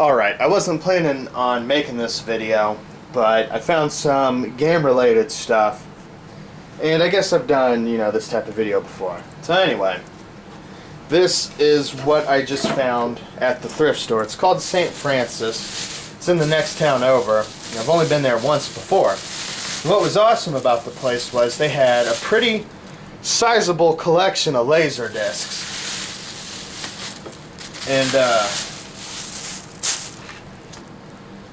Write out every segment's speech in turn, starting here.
Alright, I wasn't planning on making this video, but I found some game-related stuff, and I guess I've done, this type of video before. So anyway, this is what I just found at the thrift store. It's called St. Francis. It's in the next town over. I've only been there once before. What was awesome about the place was they had a pretty sizable collection of laser discs. And,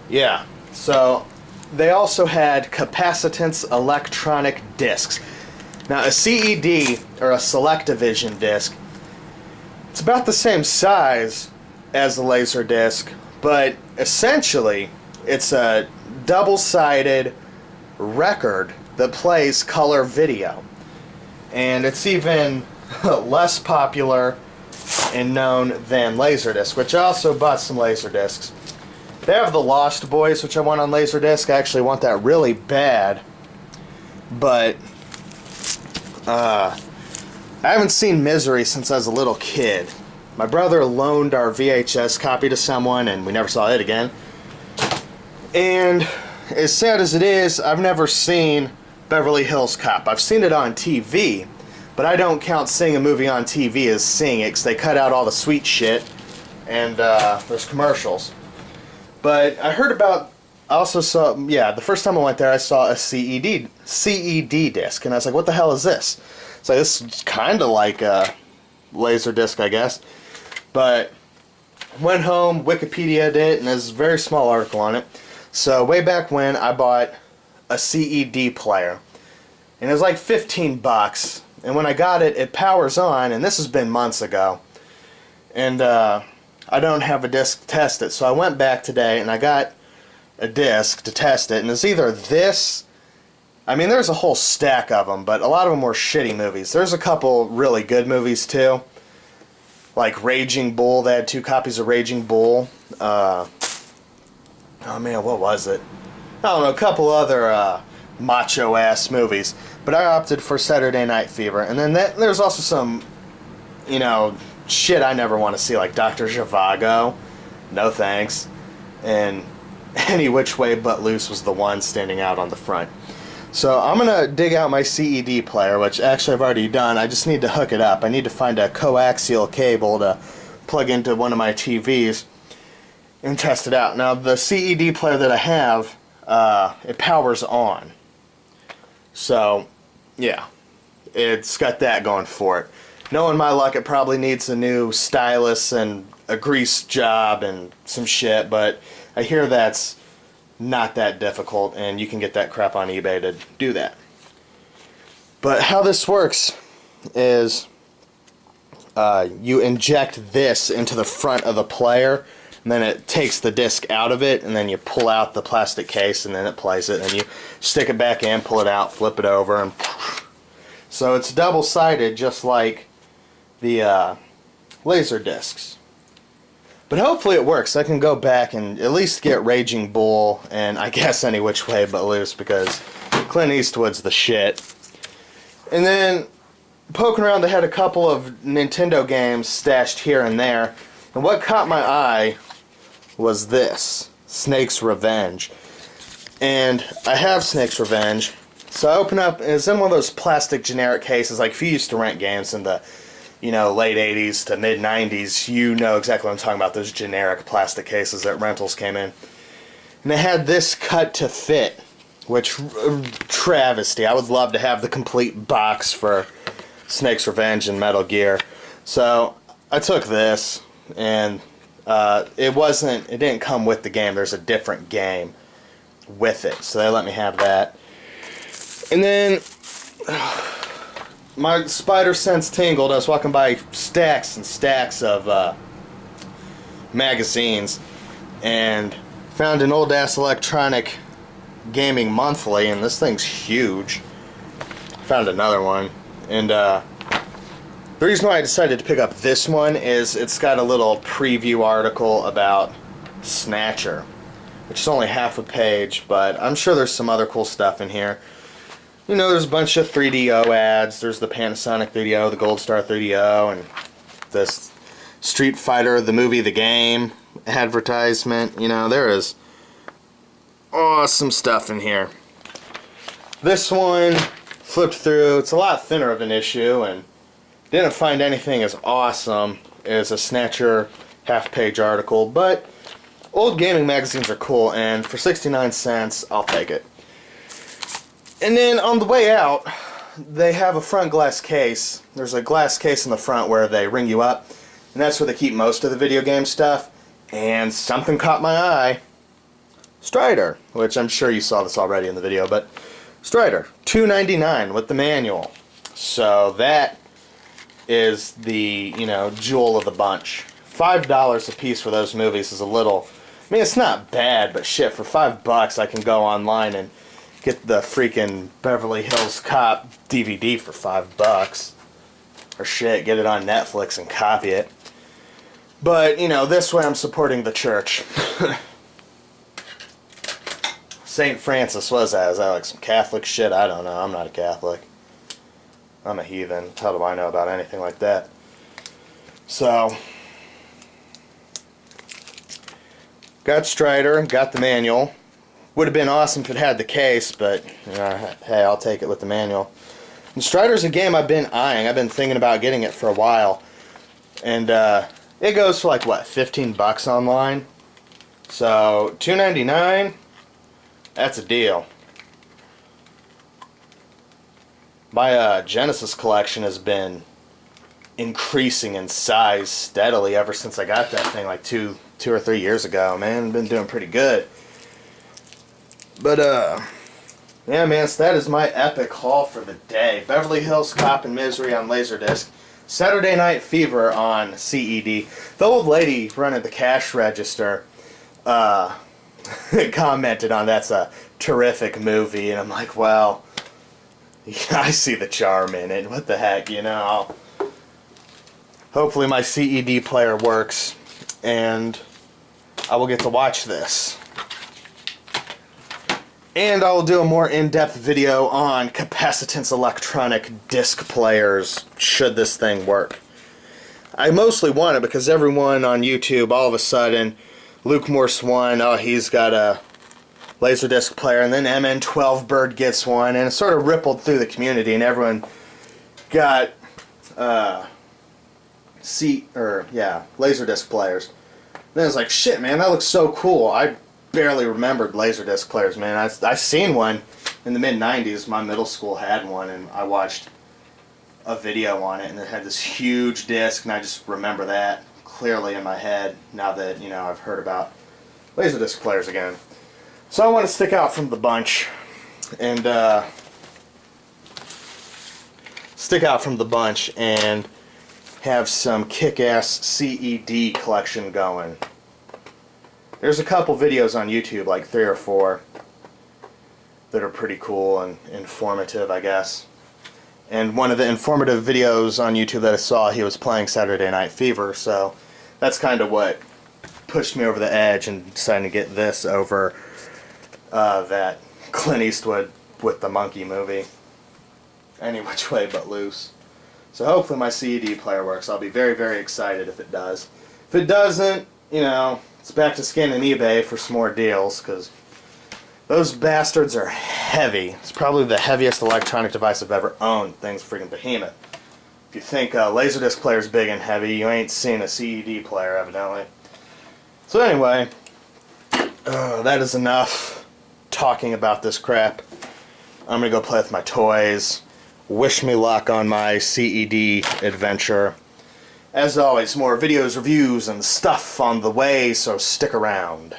yeah, so they also had capacitance electronic discs. Now a CED, or a Select-O-Vision disc, it's about the same size as a laser disc, but essentially it's a double-sided record that plays color video. And it's even less popular and known than Laserdisc, which I also bought some Laserdiscs. They have the Lost Boys, which I want on Laserdisc. I actually want that really bad, but I haven't seen Misery since I was a little kid. My brother loaned our VHS copy to someone, and we never saw it again. And as sad as it is, I've never seen Beverly Hills Cop. I've seen it on TV, but I don't count seeing a movie on TV as seeing it, because they cut out all the sweet shit, and there's commercials. But I heard about, I also saw, the first time I went there I saw a CED disc, and I was like, what the hell is this? So this is kind of like a laser disc, I guess. But went home, Wikipedia'd it, and there's a very small article on it. So way back when, I bought a CED player, and it was like 15 bucks. And when I got it, it powers on, and this has been months ago. And I don't have a disc to test it, so I went back today and I got a disc to test it, and it's either this, I mean there's a whole stack of them, but a lot of them were shitty movies. There's a couple really good movies too, like Raging Bull. They had 2 copies of Raging Bull. Oh man, what was it? I don't know, a couple other macho ass movies, but I opted for Saturday Night Fever. And then there's also some, shit I never want to see, like Dr. Zhivago, no thanks, and Any Which Way But Loose was the one standing out on the front. So I'm going to dig out my CED player, which actually I've already done. I just need to hook it up. I need to find a coaxial cable to plug into one of my TVs and test it out. Now the CED player that I have, it powers on. So yeah, it's got that going for it. Knowing my luck, it probably needs a new stylus and a grease job and some shit, but I hear that's not that difficult, and you can get that crap on eBay to do that. But how this works is you inject this into the front of the player, and then it takes the disc out of it, and then you pull out the plastic case, and then it plays it, and you stick it back in, pull it out, flip it over, and so it's double-sided, just like the laser discs. But hopefully it works. I can go back and at least get Raging Bull and I guess Any Which Way But Loose, because Clint Eastwood's the shit. And then poking around, they had a couple of Nintendo games stashed here and there. And what caught my eye was this, Snake's Revenge. And I have Snake's Revenge. So I open up, and it's in one of those plastic generic cases, like if you used to rent games in the late 80s to mid 90s, you know exactly what I'm talking about, those generic plastic cases that rentals came in. And they had this cut to fit, which, travesty. I would love to have the complete box for Snake's Revenge and Metal Gear. So I took this, and it didn't come with the game. There's a different game with it, so they let me have that. And then my spider sense tingled. I was walking by stacks and stacks of magazines and found an old ass Electronic Gaming Monthly, and this thing's huge. Found another one, and the reason why I decided to pick up this one is it's got a little preview article about Snatcher, which is only half a page, but I'm sure there's some other cool stuff in here. There's a bunch of 3DO ads. There's the Panasonic 3DO, the Gold Star 3DO, and this Street Fighter, the movie, the game, advertisement. You know, there is awesome stuff in here. This one, flipped through, it's a lot thinner of an issue, and didn't find anything as awesome as a Snatcher half-page article, but old gaming magazines are cool, and for 69 cents, I'll take it. And then on the way out, they have a front glass case. There's a glass case in the front where they ring you up, and that's where they keep most of the video game stuff. And something caught my eye. Strider, which I'm sure you saw this already in the video, but Strider, $2.99 with the manual. So that is the, you know, jewel of the bunch. $5 a piece for those movies is a little, I mean, it's not bad, but shit, for $5 I can go online and get the freaking Beverly Hills Cop DVD for $5. Or shit, get it on Netflix and copy it. But, you know, this way I'm supporting the church. St. Francis was that? Is that like some Catholic shit? I don't know. I'm not a Catholic. I'm a heathen. How do I know about anything like that? So, got Strider, got the manual. Would have been awesome if it had the case, but you know, hey, I'll take it with the manual. And Strider's a game I've been eyeing. I've been thinking about getting it for a while. And it goes for like, what, $15 online? So, $2.99, that's a deal. My Genesis collection has been increasing in size steadily ever since I got that thing like two or 3 years ago, man. Been doing pretty good. But, yeah, man, so that is my epic haul for the day. Beverly Hills Cop and Misery on Laserdisc. Saturday Night Fever on CED. The old lady running the cash register commented on that's a terrific movie, and I'm like, well, yeah, I see the charm in it. What the heck, you know? Hopefully my CED player works, and I will get to watch this. And I will do a more in-depth video on capacitance electronic disc players, should this thing work. I mostly want it because everyone on YouTube, all of a sudden, Luke Morse 1, oh, he's got a Laserdisc player, and then MN12 Bird gets one, and it sort of rippled through the community, and everyone got Laserdisc players. Then it's like, shit, man, that looks so cool. I barely remembered Laserdisc players, man. I seen one in the mid-90s. My middle school had one, and I watched a video on it, and it had this huge disc, and I just remember that clearly in my head now that, you know, I've heard about Laserdisc players again. So I want to stick out from the bunch and have some kick-ass CED collection going. There's a couple videos on YouTube, like 3 or 4, that are pretty cool and informative, I guess. And one of the informative videos on YouTube that I saw, he was playing Saturday Night Fever, so that's kind of what pushed me over the edge and deciding to get this over that Clint Eastwood with the monkey movie. Any which way but loose. So hopefully my CED player works. I'll be very, very excited if it does. If it doesn't, you know, it's back to scanning eBay for some more deals, because those bastards are heavy. It's probably the heaviest electronic device I've ever owned. Thing's freaking behemoth. If you think a Laserdisc player's big and heavy, you ain't seen a CED player, evidently. So anyway, that is enough talking about this crap. I'm gonna go play with my toys. Wish me luck on my CED adventure. As always, more videos, reviews, and stuff on the way, so stick around.